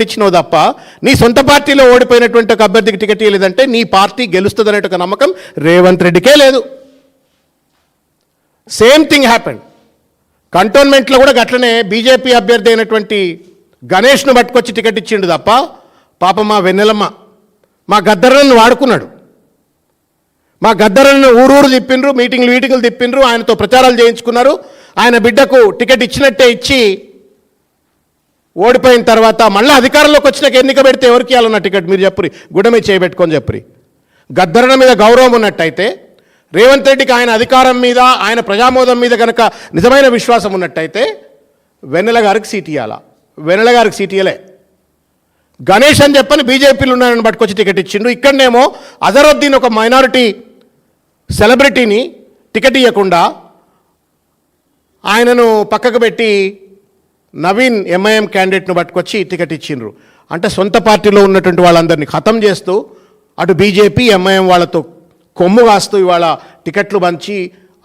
ఇచ్చినావు తప్ప నీ సొంత పార్టీలో ఓడిపోయినటువంటి ఒక అభ్యర్థికి టికెట్ ఇవ్వలేదంటే నీ పార్టీ గెలుస్తుంది అనే ఒక నమ్మకం రేవంత్ రెడ్డికే లేదు. సేమ్ థింగ్ హ్యాపెండ్ కంటోన్మెంట్లో కూడా గట్లనే బీజేపీ అభ్యర్థి అయినటువంటి గణేష్ను పట్టుకొచ్చి టికెట్ ఇచ్చిండు తప్ప పాప మా వెన్నెలమ్మ మా గద్దరలను వాడుకున్నాడు. మా గద్దరలను ఊరూరు తిప్పిండ్రు, మీటింగ్లు తిప్పిండ్రు, ఆయనతో ప్రచారాలు చేయించుకున్నారు. ఆయన బిడ్డకు టికెట్ ఇచ్చినట్టే ఇచ్చి ఓడిపోయిన తర్వాత మళ్ళీ అధికారంలోకి వచ్చినాక ఎన్నిక పెడితే ఎవరికి ఇవ్వాలన్న టికెట్ మీరు చెప్పురి, గుడ్డమే చేయబెట్టుకొని చెప్పురి. గద్దరణ మీద గౌరవం ఉన్నట్టయితే రేవంత్ రెడ్డికి ఆయన అధికారం మీద ఆయన ప్రజామోదం మీద కనుక నిజమైన విశ్వాసం ఉన్నట్టయితే వెన్నెల గారికి సీట్ ఇవ్వాలా. వెన్నెల గారికి సీట్ ఇవ్వలే. గణేష్ అని చెప్పని బీజేపీలు ఉన్నారని పట్టుకొచ్చి టికెట్ ఇచ్చిండు. ఇక్కడనేమో అజరుద్దీన్ ఒక మైనారిటీ సెలబ్రిటీని టికెట్ ఇవ్వకుండా ఆయనను పక్కకు పెట్టి నవీన్ ఎంఐఎం క్యాండిడేట్ను పట్టుకొచ్చి టికెట్ ఇచ్చిండ్రు. అంటే సొంత పార్టీలో ఉన్నటువంటి వాళ్ళందరినీ ఖతం చేస్తూ అటు బీజేపీ ఎంఐఎం వాళ్ళతో కొమ్ము కాస్తూ ఇవాళ టికెట్లు పంచి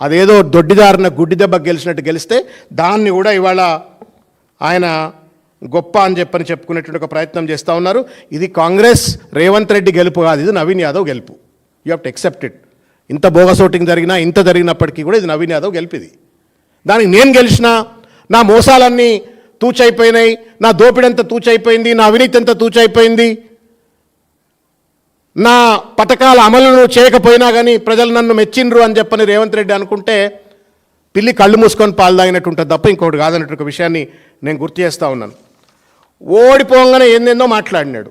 అదేదో దొడ్డిదారిన గుడ్డి దెబ్బ గెలిచినట్టు గెలిస్తే దాన్ని కూడా ఇవాళ ఆయన గొప్ప అని చెప్పుకునేటువంటి ఒక ప్రయత్నం చేస్తూ ఉన్నారు. ఇది కాంగ్రెస్ రేవంత్ రెడ్డి గెలుపు కాదు, ఇది నవీన్ యాదవ్ గెలుపు. You have to accept it. ఇంత బోగస్ ఓటింగ్ జరిగినా ఇంత జరిగినప్పటికీ కూడా ఇది నవీన్ యాదవ్ గెలిపిది. దానికి నేను గెలిచినా నా మోసాలన్నీ తూచైపోయినాయి, నా దోపిడంతా తూచైపోయింది, నా అవినీతి అంతా తూచైపోయింది, నా పథకాల అమలును చేయకపోయినా కానీ ప్రజలు నన్ను మెచ్చిండ్రు అని చెప్పని రేవంత్ రెడ్డి అనుకుంటే పిల్లి కళ్ళు మూసుకొని పాలు తాగినట్టు ఉంటుంది తప్ప ఇంకొకటి కాదన్నట్టు ఒక విషయాన్ని నేను గుర్తు చేస్తూ ఉన్నాను. ఓడిపోగానే ఏందేందో మాట్లాడినాడు.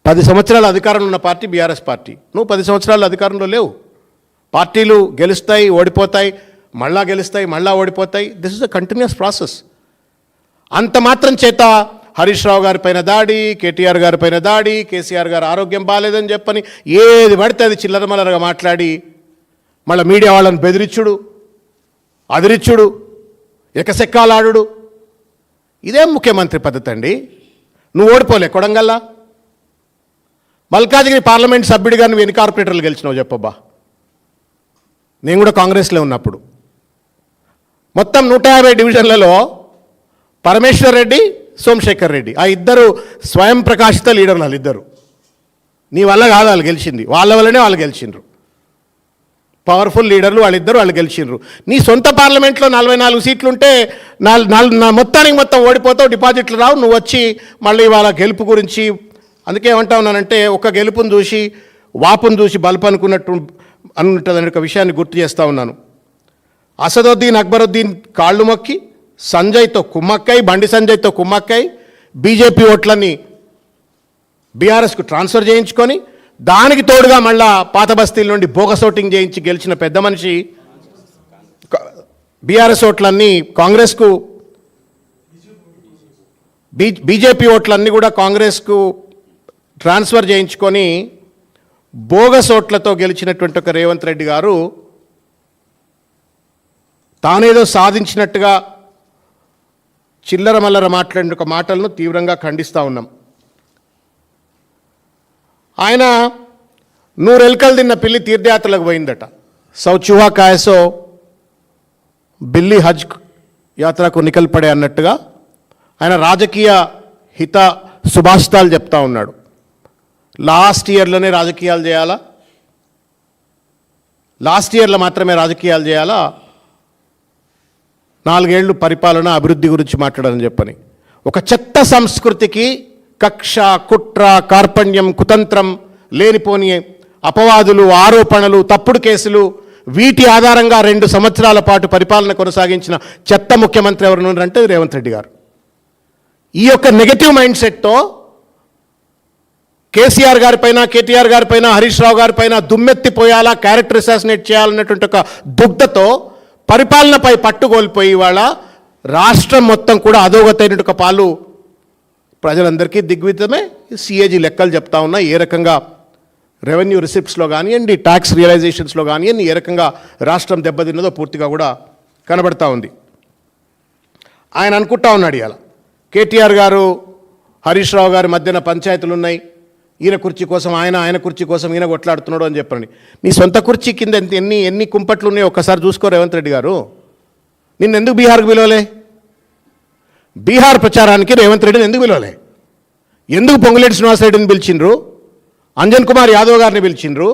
10 సంవత్సరాల అధికారంలో ఉన్న పార్టీ బీఆర్ఎస్ పార్టీ. నువ్వు 10 సంవత్సరాల అధికారంలో లేవు. పార్టీలు గెలుస్తాయి, ఓడిపోతాయి, మళ్ళా గెలుస్తాయి, మళ్ళా ఓడిపోతాయి. This is a continuous process. అంత మాత్రం చేత హరీష్ రావు గారి పైన దాడి, కేటీఆర్ గారి పైన దాడి, కేసీఆర్ గారు ఆరోగ్యం బాగాలేదని చెప్పని ఏది పడితే అది చిల్లరమల్లరగా మాట్లాడి మళ్ళీ మీడియా వాళ్ళని బెదిరించుడు, అదిరిచ్చుడు, ఎకసెక్కాలాడు. ఇదేం ముఖ్యమంత్రి పద్ధతి అండి? నువ్వు ఓడిపోలే కొడంగల్లా, మల్కాజిగిరి పార్లమెంట్ సభ్యుడిగా నువ్వు ఎన్ని కార్పొరేటర్లు గెలిచినావు చెప్పబ్బా. నేను కూడా కాంగ్రెస్లో ఉన్నప్పుడు మొత్తం 150 డివిజన్లలో పరమేశ్వర్ రెడ్డి, సోమశేఖర్ రెడ్డి ఆ ఇద్దరు స్వయం ప్రకాశిత లీడర్లు. వాళ్ళిద్దరు నీ వల్ల కాదు వాళ్ళు గెలిచింది, వాళ్ళ వల్లనే వాళ్ళు గెలిచిండ్రు. పవర్ఫుల్ లీడర్లు వాళ్ళు గెలిచిండ్రు. నీ సొంత పార్లమెంట్లో 44 సీట్లు ఉంటే మొత్తానికి మొత్తం ఓడిపోతావు, డిపాజిట్లు రావు. నువ్వు వచ్చి మళ్ళీ వాళ్ళ గెలుపు గురించి అందుకే ఏమంటా ఉన్నానంటే ఒక గెలుపును చూసి వాపును చూసి బల్పు అనుంటుందనే ఒక విషయాన్ని గుర్తు చేస్తూ ఉన్నాను. అసదుద్దీన్ అక్బరుద్దీన్ కాళ్ళు మొక్కి సంజయ్తో కుమ్మక్కై, బండి సంజయ్తో కుమ్మక్కై బీజేపీ ఓట్లని బీఆర్ఎస్కు ట్రాన్స్ఫర్ చేయించుకొని దానికి తోడుగా మళ్ళా పాత బస్తీల నుండి బోగస్ ఓటింగ్ చేయించి గెలిచిన పెద్ద మనిషి బీఆర్ఎస్ ఓట్లన్నీ కాంగ్రెస్కు, బీజేపీ ఓట్లన్నీ కూడా కాంగ్రెస్కు ట్రాన్స్ఫర్ చేయించుకొని బోగస్ ఓట్లతో గెలిచినటువంటి ఒక రేవంత్ రెడ్డి గారు తానేదో సాధించినట్టుగా చిల్లర మల్లర మాట్లాడిన ఒక మాటలను తీవ్రంగా ఖండిస్తూ ఉన్నాం. ఆయన 100 ఎలుకలు తిన్న పిల్లి తీర్థయాత్రలకు పోయిందట. సౌ చూహా కాయసో బిల్లి హజ్ యాత్రకు నికల్ పడే అన్నట్టుగా ఆయన రాజకీయ హిత సుభాషితాలు చెప్తా ఉన్నాడు. లాస్ట్ ఇయర్లోనే రాజకీయాలు చేయాలా, లాస్ట్ ఇయర్లో మాత్రమే రాజకీయాలు చేయాలా, 4 ఏళ్ళు పరిపాలన అభివృద్ధి గురించి మాట్లాడాలని చెప్పని ఒక చెత్త సంస్కృతికి కక్ష, కుట్ర, కార్పణ్యం, కుతంత్రం, లేనిపోని అపవాదులు, ఆరోపణలు, తప్పుడు కేసులు, వీటి ఆధారంగా 2 సంవత్సరాల పాటు పరిపాలన కొనసాగించిన చెత్త ముఖ్యమంత్రి ఎవరు అంటే రేవంత్ రెడ్డి గారు. ఈ యొక్క negative mind సెట్తో KCR గారిపైన, KTR గారిపైన, Harish Rao గారిపైన దుమ్మెత్తిపోయాలా, character assassinate చేయాలన్నటువంటి ఒక దుగ్ధతో పరిపాలనపై పట్టుకోల్పోయి ఇవాళ రాష్ట్రం మొత్తం కూడా అధోగతైన ఒక పాలు ప్రజలందరికీ దిగ్విజమే. సిఏజీ లెక్కలు చెప్తా ఉన్నా ఏ రకంగా రెవెన్యూ రిసిప్ట్స్లో కానివ్వండి, ట్యాక్స్ రియలైజేషన్స్లో కానివ్వండి ఏ రకంగా రాష్ట్రం దెబ్బతిన్నదో పూర్తిగా కూడా కనబడతా ఉంది. ఆయన అనుకుంటా ఉన్నాడు ఇవాళ కేటీఆర్ గారు, హరీష్ రావు గారి మధ్యన పంచాయతీలు ఉన్నాయి, ఈయన కుర్చీ కోసం ఆయన కుర్చీ కోసం ఈయన కొట్లాడుతున్నాడు అని చెప్పండి. నీ సొంత కుర్చీ కింద ఎన్ని కుంపట్లు ఉన్నాయో ఒక్కసారి చూసుకో రేవంత్ రెడ్డి గారు. నిన్నెందుకు బీహార్కు పిలవలే? బీహార్ ప్రచారానికి రేవంత్ రెడ్డిని ఎందుకు పిలవలే? ఎందుకు పొంగులేటి శ్రీనివాసరెడ్డిని పిలిచిండ్రు, అంజన్ కుమార్ యాదవ్ గారిని పిలిచిండ్రు,